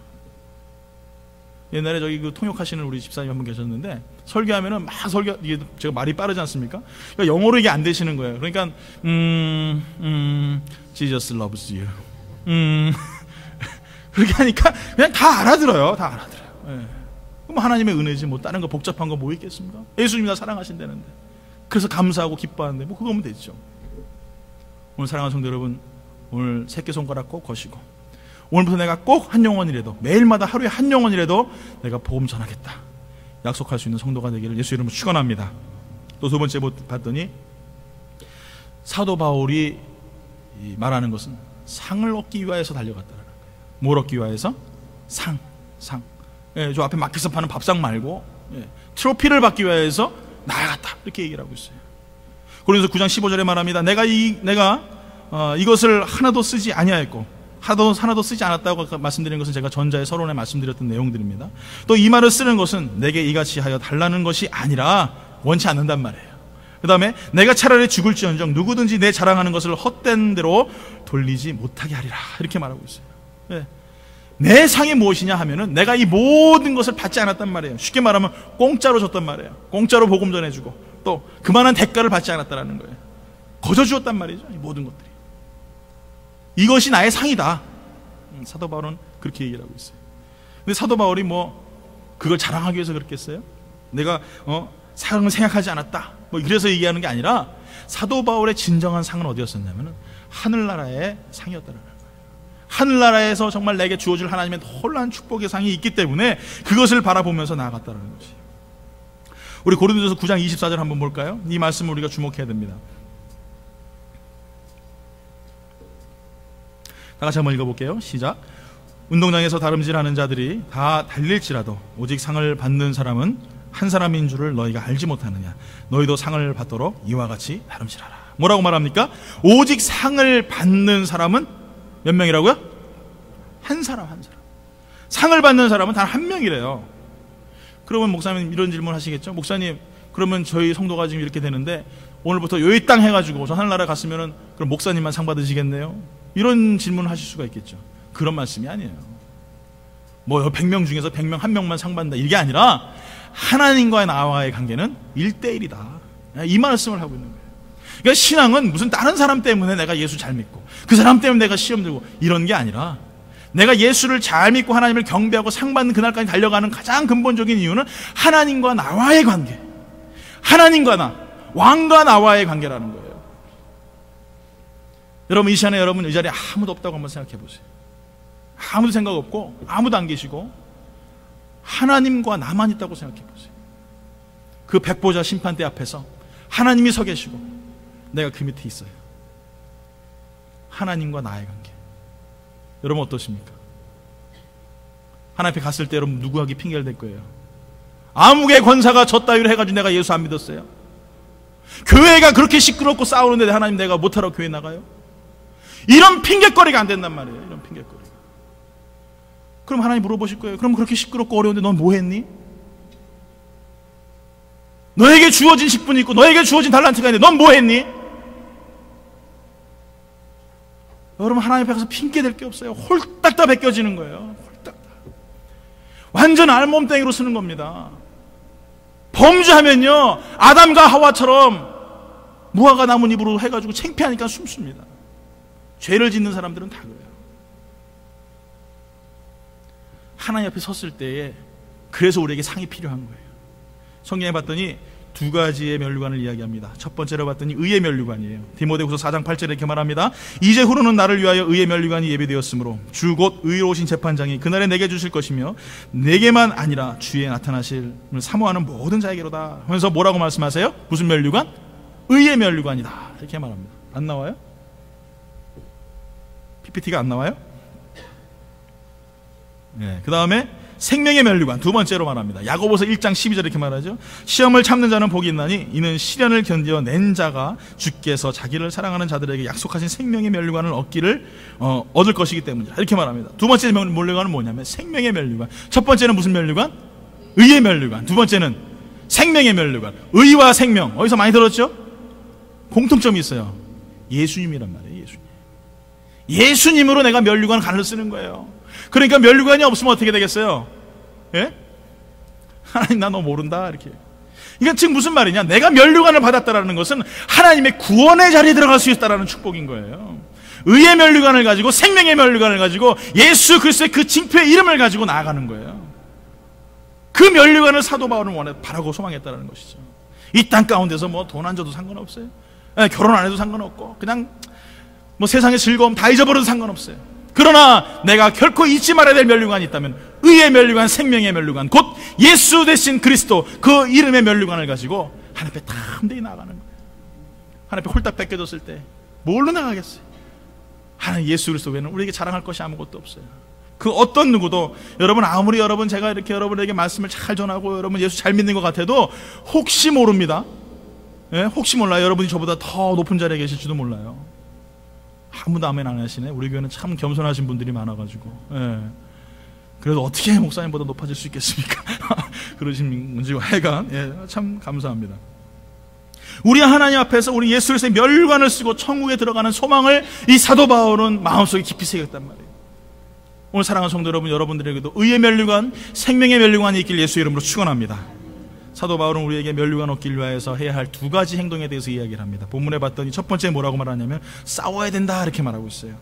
옛날에 저기 그 통역하시는 우리 집사님 한 분 계셨는데 설교하면은 막 이게 제가 말이 빠르지 않습니까? 그러니까 영어로 이게 안 되시는 거예요. 그러니까 Jesus loves you. 그렇게 하니까 그냥 다 알아들어요. 다 알아들어요. 그럼 하나님의 은혜지 뭐 다른 거 복잡한 거 뭐 있겠습니까? 예수님이 나 사랑하신다는데. 그래서 감사하고 기뻐하는데 뭐 그거면 되죠. 오늘 사랑하는 성도 여러분, 오늘 새끼손가락 꼭 거시고 오늘부터 내가 꼭 한 영혼이라도, 매일마다 하루에 한 영혼이라도 내가 복음 전하겠다 약속할 수 있는 성도가 되기를 예수 이름으로 축원합니다. 또 두 번째 봤더니 사도 바울이 말하는 것은 상을 얻기 위하여서 달려갔다는 거예요. 뭘 얻기 위하여서? 상. 예, 저 앞에 마켓에서 파는 밥상 말고 트로피를 받기 위해서 나아갔다 이렇게 얘기를 하고 있어요. 그래서 9장 15절에 말합니다. 내가 이것을 하나도 쓰지 아니하였고 하나도 쓰지 않았다고 말씀드린 것은 제가 전자의 서론에 말씀드렸던 내용들입니다. 또 이 말을 쓰는 것은 내게 이같이 하여 달라는 것이 아니라 원치 않는단 말이에요. 그 다음에 내가 차라리 죽을지언정 누구든지 내 자랑하는 것을 헛된 대로 돌리지 못하게 하리라 이렇게 말하고 있어요. 네. 내 상이 무엇이냐 하면은 내가 이 모든 것을 받지 않았단 말이에요. 쉽게 말하면 공짜로 줬단 말이에요. 공짜로 복음 전해주고 또 그만한 대가를 받지 않았다는 거예요. 거저 주었단 말이죠. 이 모든 것들이. 이것이 나의 상이다. 사도 바울은 그렇게 얘기를 하고 있어요. 근데 사도 바울이 뭐 그걸 자랑하기 위해서 그랬겠어요? 내가 상을 생각하지 않았다 뭐 그래서 얘기하는 게 아니라 사도 바울의 진정한 상은 어디였었냐면 하늘나라의 상이었다는 거예요. 하늘나라에서 정말 내게 주어질 하나님의 놀라운 축복의 상이 있기 때문에 그것을 바라보면서 나아갔다는 것이에요. 우리 고린도전서 9장 24절 한번 볼까요? 이 말씀을 우리가 주목해야 됩니다. 다 같이 한번 읽어볼게요. 시작. 운동장에서 다름질하는 자들이 다 달릴지라도 오직 상을 받는 사람은 한 사람인 줄을 너희가 알지 못하느냐. 너희도 상을 받도록 이와 같이 다름질하라. 뭐라고 말합니까? 오직 상을 받는 사람은 몇 명이라고요? 한 사람. 상을 받는 사람은 단 한 명이래요. 그러면 목사님 이런 질문 하시겠죠? 목사님, 그러면 저희 성도가 지금 이렇게 되는데 오늘부터 요이 땅 해가지고 저 하늘나라 갔으면은 그럼 목사님만 상 받으시겠네요? 이런 질문을 하실 수가 있겠죠. 그런 말씀이 아니에요. 뭐 100명 중에서 100명 한 명만 상 받는다 이게 아니라 하나님과 나와의 관계는 1대1이다. 이 말씀을 하고 있는 거예요. 그러니까 신앙은 무슨 다른 사람 때문에 내가 예수 잘 믿고 그 사람 때문에 내가 시험 들고 이런 게 아니라 내가 예수를 잘 믿고 하나님을 경배하고 상 받는 그날까지 달려가는 가장 근본적인 이유는 하나님과 나와의 관계, 하나님과 나, 왕과 나와의 관계라는 거예요. 여러분 이 시간에 여러분 이 자리에 아무도 없다고 한번 생각해 보세요. 아무도 생각 없고 아무도 안 계시고 하나님과 나만 있다고 생각해 보세요. 그 백보자 심판대 앞에서 하나님이 서 계시고 내가 그 밑에 있어요. 하나님과 나의 관계. 여러분 어떠십니까? 하나님 앞에 갔을 때 여러분 누구에게 핑계를 댈 거예요? 아무개 권사가 저 따위로 해가지고 내가 예수 안 믿었어요. 교회가 그렇게 시끄럽고 싸우는데 하나님 내가 못하러 교회 나가요? 이런 핑계거리가 안 된단 말이에요. 이런 핑계거리가. 그럼 하나님 물어보실 거예요. 그럼 그렇게 시끄럽고 어려운데 넌 뭐 했니? 너에게 주어진 식분이 있고 너에게 주어진 달란트가 있는데 넌 뭐 했니? 여러분 하나님 앞에 가서 핑계 댈 게 없어요. 홀딱 다 벗겨지는 거예요. 홀딱 다. 완전 알몸땡이로 쓰는 겁니다. 범죄하면요 아담과 하와처럼 무화과 나무 잎으로 해가지고 창피하니까 숨습니다. 죄를 짓는 사람들은 다 그래요. 하나님 앞에 섰을 때에 그래서 우리에게 상이 필요한 거예요. 성경에 봤더니 두 가지의 면류관을 이야기합니다. 첫 번째로 봤더니 의의 면류관이에요. 디모데후서 4장 8절에 이렇게 말합니다. 이제 후로는 나를 위하여 의의 면류관이 예비되었으므로 주 곧 의로우신 재판장이 그날에 내게 주실 것이며 내게만 아니라 주에 나타나실 사모하는 모든 자에게로다 하면서 뭐라고 말씀하세요? 무슨 면류관? 의의 면류관이다 이렇게 말합니다. 안 나와요? PPT가 안 나와요? 네, 그 다음에 생명의 면류관 두 번째로 말합니다. 야고보서 1장 12절 이렇게 말하죠. 시험을 참는 자는 복이 있나니 이는 시련을 견뎌낸 자가 주께서 자기를 사랑하는 자들에게 약속하신 생명의 면류관을 얻을 것이기 때문이다 이렇게 말합니다. 두 번째 면류관은 뭐냐면 생명의 면류관. 첫 번째는 무슨 면류관? 의의 면류관. 두 번째는 생명의 면류관. 의와 생명 어디서 많이 들었죠? 공통점이 있어요. 예수님이란 말이에요. 예수님으로 내가 면류관 간을 쓰는 거예요. 그러니까 면류관이 없으면 어떻게 되겠어요? 예? 하나님 나 너 모른다 이렇게. 이게 지금 무슨 말이냐? 내가 면류관을 받았다라는 것은 하나님의 구원의 자리에 들어갈 수 있다라는 축복인 거예요. 의의 면류관을 가지고 생명의 면류관을 가지고 예수 그리스도의 그 징표의 이름을 가지고 나아가는 거예요. 그 면류관을 사도 바울은 바라고 소망했다라는 것이죠. 이 땅 가운데서 뭐 돈 안 줘도 상관없어요. 결혼 안 해도 상관없고 그냥 뭐 세상의 즐거움 다 잊어버려도 상관없어요. 그러나 내가 결코 잊지 말아야 될 면류관이 있다면 의의 면류관, 생명의 면류관, 곧 예수 대신 그리스도, 그 이름의 면류관을 가지고 하나님 앞에 담대히 나아가는 거예요. 하나님 앞에 홀딱 뺏겨졌을 때 뭘로 나가겠어요? 하나님 예수 그리스도 외에는 우리에게 자랑할 것이 아무것도 없어요. 그 어떤 누구도, 여러분 아무리 제가 이렇게 여러분에게 말씀을 잘 전하고 여러분 예수 잘 믿는 것 같아도 혹시 모릅니다. 예? 혹시 몰라요. 여러분이 저보다 더 높은 자리에 계실지도 몰라요. 아무도 아멘 안 하시네. 우리 교회는 참 겸손하신 분들이 많아가지고. 예. 그래도 어떻게 목사님보다 높아질 수 있겠습니까? 그러신 문제고 하여간, 예, 참 감사합니다. 우리 하나님 앞에서 우리 예수 그리스도의 멸관을 쓰고 천국에 들어가는 소망을 이 사도 바울은 마음속에 깊이 새겼단 말이에요. 오늘 사랑하는 성도 여러분, 여러분들에게도 의의 면류관, 생명의 면류관이 있길 예수 이름으로 축원합니다. 사도 바울은 우리에게 면류관 얻기를 위하여서 해야 할 두 가지 행동에 대해서 이야기를 합니다. 본문에 봤더니 첫 번째 뭐라고 말하냐면 싸워야 된다 이렇게 말하고 있어요.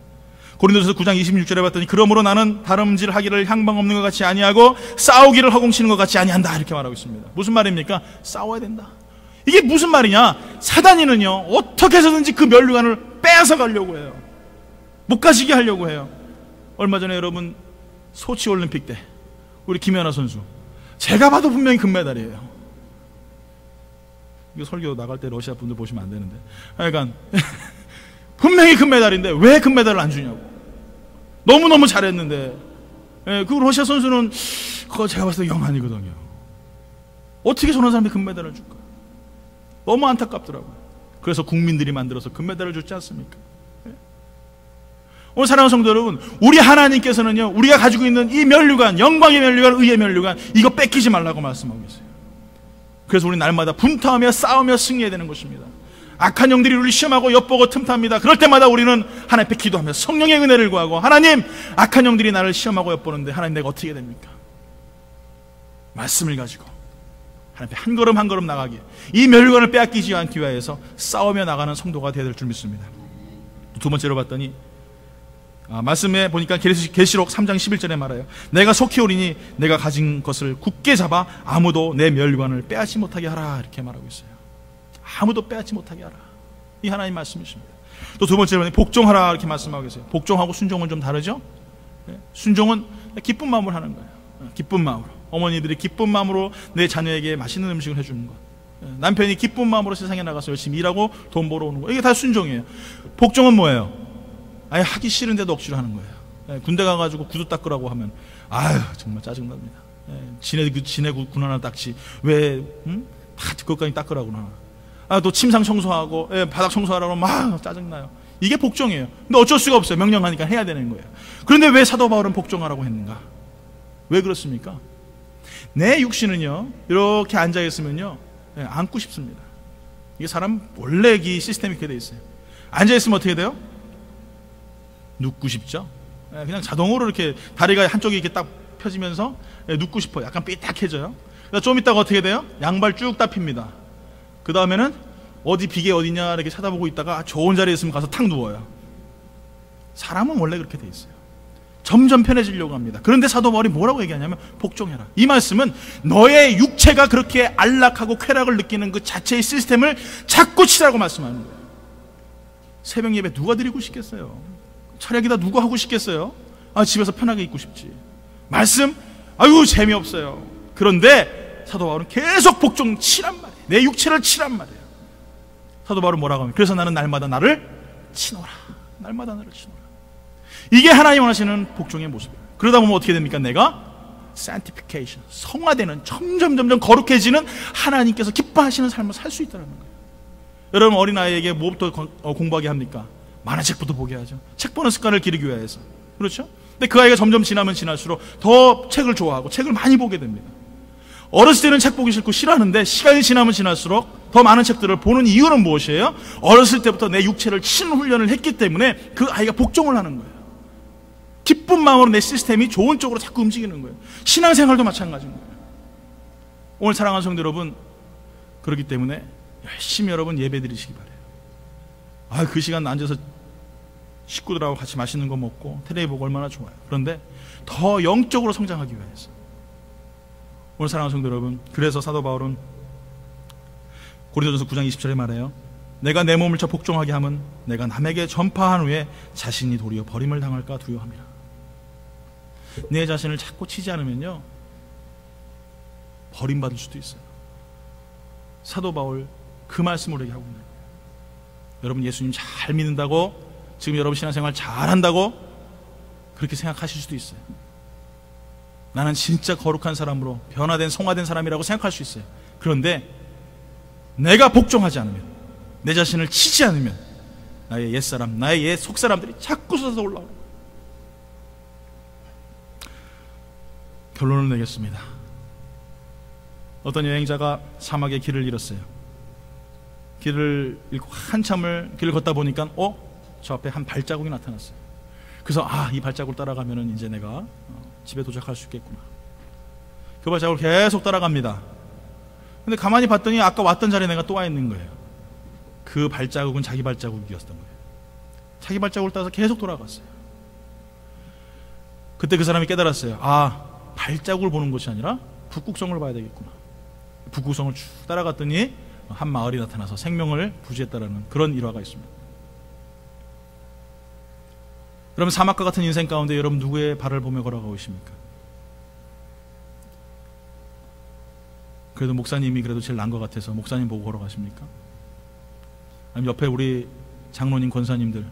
고린도전서 9장 26절에 봤더니 그러므로 나는 다름질 하기를 향방 없는 것 같이 아니하고 싸우기를 허공치는 것 같이 아니한다 이렇게 말하고 있습니다. 무슨 말입니까? 싸워야 된다. 이게 무슨 말이냐? 사단이는요 어떻게 해서든지 그 면류관을 빼앗아 가려고 해요. 못 가시게 하려고 해요. 얼마 전에 여러분 소치 올림픽 때 우리 김연아 선수, 제가 봐도 분명히 금메달이에요. 이거 설교 나갈 때 러시아 분들 보시면 안 되는데, 하여간 분명히 금메달인데 왜 금메달을 안 주냐고. 너무너무 잘했는데. 예, 그 러시아 선수는 그거 제가 봤을 때 영 아니거든요. 어떻게 저런 사람이 금메달을 줄까? 너무 안타깝더라고요. 그래서 국민들이 만들어서 금메달을 줬지 않습니까? 예. 오늘 사랑하는 성도 여러분, 우리 하나님께서는요 우리가 가지고 있는 이 면류관, 영광의 면류관, 의의 면류관, 이거 뺏기지 말라고 말씀하고 계세요. 그래서 우리 날마다 분투하며 싸우며 승리해야 되는 것입니다. 악한 영들이 우리를 시험하고 엿보고 틈탑니다. 그럴 때마다 우리는 하나님 앞에 기도하며 성령의 은혜를 구하고, 하나님, 악한 영들이 나를 시험하고 엿보는데 하나님 내가 어떻게 됩니까? 말씀을 가지고 하나님 앞에 한 걸음 한 걸음 나가기에, 이 면류관을 빼앗기지 않기 위해서 싸우며 나가는 성도가 되어야 될 줄 믿습니다. 두 번째로 봤더니 말씀에 보니까 계시록 3장 11절에 말해요. 내가 속히 오리니 내가 가진 것을 굳게 잡아 아무도 내 면류관을 빼앗지 못하게 하라 이렇게 말하고 있어요. 아무도 빼앗지 못하게 하라. 이 하나님 말씀이십니다. 또 두 번째로 복종하라 이렇게 말씀하고 계세요. 복종하고 순종은 좀 다르죠? 순종은 기쁜 마음으로 하는 거예요. 기쁜 마음으로. 어머니들이 기쁜 마음으로 내 자녀에게 맛있는 음식을 해주는 것, 남편이 기쁜 마음으로 세상에 나가서 열심히 일하고 돈 벌어오는 거, 이게 다 순종이에요. 복종은 뭐예요? 아예 하기 싫은데도 억지로 하는 거예요. 군대 가가지고 구두 닦으라고 하면 아유 정말 짜증납니다. 지네 군 하나 닦지 왜 다 그것까지 닦으라고 하나. 또 침상 청소하고 바닥 청소하라고 막 짜증나요. 이게 복종이에요. 근데 어쩔 수가 없어요. 명령하니까 해야 되는 거예요. 그런데 왜 사도 바울은 복종하라고 했는가? 왜 그렇습니까? 내 육신은요 이렇게 앉아있으면요 앉고 싶습니다. 이게 사람 원래 이 시스템이 그렇게 돼 있어요. 앉아있으면 어떻게 돼요? 눕고 싶죠. 그냥 자동으로 이렇게 다리가 한쪽이 이렇게 딱 펴지면서 눕고 싶어요. 약간 삐딱해져요. 좀 있다가 어떻게 돼요? 양발 쭉 다 핍니다. 그 다음에는 어디 비계 어디냐 이렇게 찾아보고 있다가 좋은 자리에 있으면 가서 탁 누워요. 사람은 원래 그렇게 돼 있어요. 점점 편해지려고 합니다. 그런데 사도 바울이 뭐라고 얘기하냐면 복종해라. 이 말씀은 너의 육체가 그렇게 안락하고 쾌락을 느끼는 그 자체의 시스템을 자꾸 치라고 말씀하는 거예요. 새벽 예배 누가 드리고 싶겠어요? 철야기도 누가 하고 싶겠어요? 집에서 편하게 있고 싶지. 말씀? 아유 재미없어요. 그런데 사도 바울은 계속 복종 치란 말이에요. 내 육체를 치란 말이에요. 사도 바울은 뭐라고 하면, 그래서 나는 날마다 나를 치노라. 날마다 나를 치노라. 이게 하나님 원하시는 복종의 모습이에요. 그러다 보면 어떻게 됩니까? 내가 sanctification, 성화되는, 점점 거룩해지는, 하나님께서 기뻐하시는 삶을 살 수 있다는 거예요. 여러분 어린아이에게 뭐부터 공부하게 합니까? 만화책부터 보게 하죠. 책 보는 습관을 기르기 위해서. 그렇죠? 근데 그 아이가 점점 지나면 지날수록 더 책을 좋아하고 책을 많이 보게 됩니다. 어렸을 때는 책 보기 싫고 싫어하는데 시간이 지나면 지날수록 더 많은 책들을 보는 이유는 무엇이에요? 어렸을 때부터 내 육체를 치는 훈련을 했기 때문에 그 아이가 복종을 하는 거예요. 기쁜 마음으로 내 시스템이 좋은 쪽으로 자꾸 움직이는 거예요. 신앙생활도 마찬가지인 거예요. 오늘 사랑하는 성도 여러분, 그렇기 때문에 열심히 여러분 예배 드리시기 바라요. 그 시간 앉아서 식구들하고 같이 맛있는 거 먹고 텔레비 보고 얼마나 좋아요. 그런데 더 영적으로 성장하기 위해서, 오늘 사랑하는 성도 여러분, 그래서 사도 바울은 고린도전서 9장 20절에 말해요. 내가 내 몸을 쳐 복종하게 하면 내가 남에게 전파한 후에 자신이 도리어 버림을 당할까 두려워합니다. 내 자신을 자꾸 치지 않으면요, 버림받을 수도 있어요. 사도 바울 그 말씀을 우리에게 하고 있는 거예요. 여러분 예수님 잘 믿는다고, 지금 여러분 신앙생활 잘한다고 그렇게 생각하실 수도 있어요. 나는 진짜 거룩한 사람으로 변화된 성화된 사람이라고 생각할 수 있어요. 그런데 내가 복종하지 않으면, 내 자신을 치지 않으면 나의 옛사람, 나의 옛 속사람들이 자꾸 쏟아져 올라오는 거예요. 결론을 내겠습니다. 어떤 여행자가 사막에 길을 잃었어요. 길을 잃고 한참을 길을 걷다 보니까 저 앞에 한 발자국이 나타났어요. 그래서 이 발자국을 따라가면 이제 내가 집에 도착할 수 있겠구나. 그 발자국을 계속 따라갑니다. 근데 가만히 봤더니 아까 왔던 자리에 내가 또 와 있는 거예요. 그 발자국은 자기 발자국이었던 거예요. 자기 발자국을 따라서 계속 돌아갔어요. 그때 그 사람이 깨달았어요. 발자국을 보는 것이 아니라 북극성을 봐야 되겠구나. 북극성을 쭉 따라갔더니 한 마을이 나타나서 생명을 부지했다라는 그런 일화가 있습니다. 여러분, 사막과 같은 인생 가운데 여러분 누구의 발을 보며 걸어가고 있습니까? 그래도 목사님이 그래도 제일 나은 것 같아서 목사님 보고 걸어가십니까? 아니면 옆에 우리 장로님, 권사님들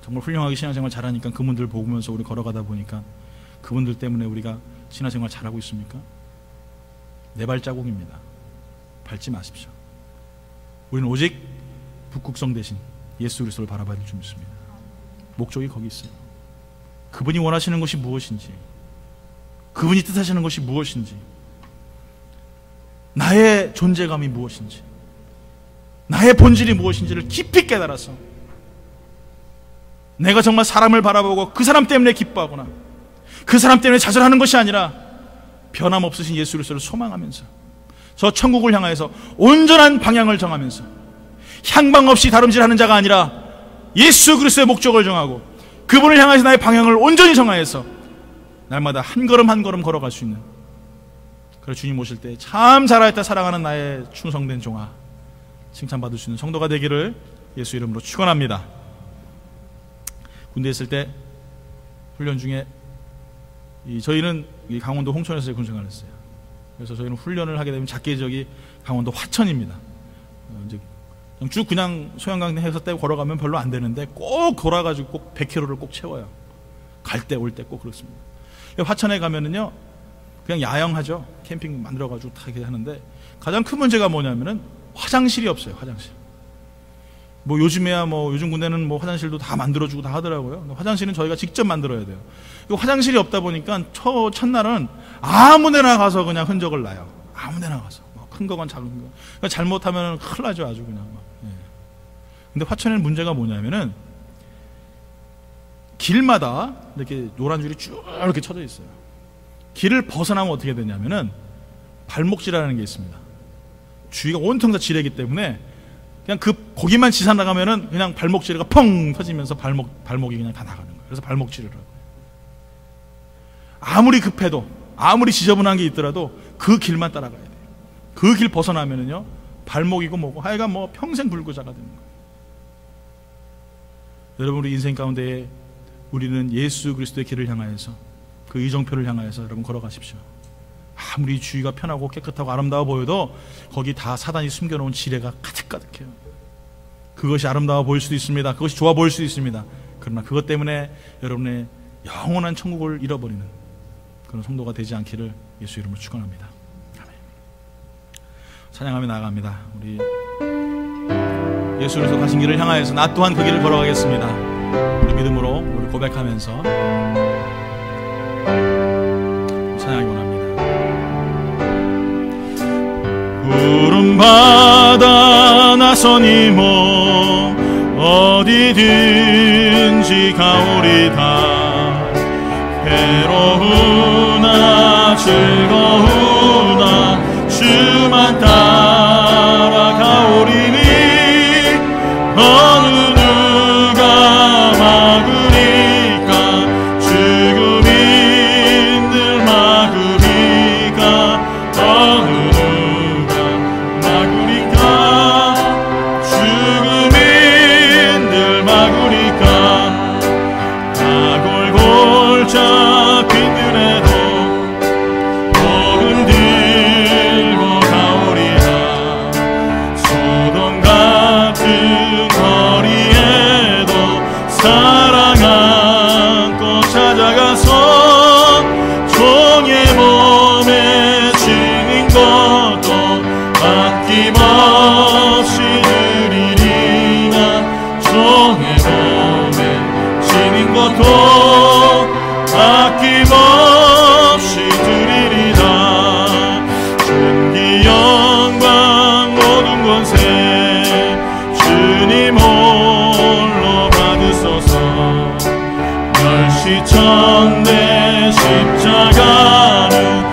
정말 훌륭하게 신앙생활 잘하니까 그분들 보면서 우리 걸어가다 보니까 그분들 때문에 우리가 신앙생활 잘하고 있습니까? 내 발자국입니다. 밟지 마십시오. 우리는 오직 북극성 대신 예수 그리스도를 바라봐야 될 줄 믿습니다. 목적이 거기 있어요. 그분이 원하시는 것이 무엇인지, 그분이 뜻하시는 것이 무엇인지, 나의 존재감이 무엇인지, 나의 본질이 무엇인지를 깊이 깨달아서 내가 정말 사람을 바라보고 그 사람 때문에 기뻐하거나 그 사람 때문에 좌절하는 것이 아니라 변함없으신 예수 그리스도를 소망하면서 저 천국을 향하여서 온전한 방향을 정하면서 향방 없이 다름질하는 자가 아니라 예수 그리스도의 목적을 정하고 그분을 향해서 나의 방향을 온전히 정하여서 날마다 한 걸음 한 걸음 걸어갈 수 있는, 그래서 주님 오실 때 참 잘하였다 사랑하는 나의 충성된 종아 칭찬받을 수 있는 성도가 되기를 예수 이름으로 축원합니다. 군대에 있을 때 훈련 중에 저희는 강원도 홍천에서 군생활을 했어요. 그래서 저희는 훈련을 하게 되면 작게 저기 강원도 화천입니다. 이제 쭉 그냥 소양강 해서 떼고 걸어가면 별로 안 되는데 꼭 돌아가지고 꼭 100km를 꼭 채워요. 갈 때 올 때 꼭 그렇습니다. 화천에 가면은요 그냥 야영하죠. 캠핑 만들어가지고 다 이렇게 하는데 가장 큰 문제가 뭐냐면은 화장실이 없어요. 화장실. 요즘에야 요즘 군대는 화장실도 다 만들어주고 다 하더라고요. 화장실은 저희가 직접 만들어야 돼요. 화장실이 없다 보니까 첫날은 아무 데나 가서 그냥 흔적을 놔요. 아무 데나 가서. 큰 거건 작은 거. 그러니까 잘못하면 큰일 나죠. 아주 그냥. 근데 화천에는 문제가 뭐냐면은 길마다 이렇게 노란 줄이 쭉 이렇게 쳐져 있어요. 길을 벗어나면 어떻게 되냐면은 발목질하는 게 있습니다. 주위가 온통 다 지뢰이기 때문에 그냥 거기만 지사 나가면은 그냥 발목지뢰가 펑 터지면서 발목이 그냥 다 나가는 거예요. 그래서 발목지뢰를 하고. 아무리 급해도, 아무리 지저분한 게 있더라도 그 길만 따라가야 돼요. 그 길 벗어나면은요, 발목이고 뭐고 하여간 평생 불구자가 되는 거예요. 여러분, 우리 인생 가운데 우리는 예수 그리스도의 길을 향하여서, 그 이정표를 향하여서 여러분 걸어가십시오. 아무리 주위가 편하고 깨끗하고 아름다워 보여도 거기 다 사단이 숨겨놓은 지뢰가 가득가득해요. 그것이 아름다워 보일 수도 있습니다. 그것이 좋아 보일 수도 있습니다. 그러나 그것 때문에 여러분의 영원한 천국을 잃어버리는 그런 성도가 되지 않기를 예수 이름으로 축원합니다. 아멘. 찬양하며 나아갑니다. 우리 예수 그리스도 가신 길을 향하여서 나 또한 그 길을 걸어가겠습니다. 우리 믿음으로 우리 고백하면서 찬양하기 원합니다. 푸른 바다 나서니 어디든지 가오리다. 괴로우나 즐거우나 주만 따라가오리니 어느 누가 막으리까 죽음인들 막으리까 어느 누가 막으리까 않고 아낌없이 드리리라. 존귀 영광 모든 권세 주님 홀로 받으소서. 멸시천대 십자가는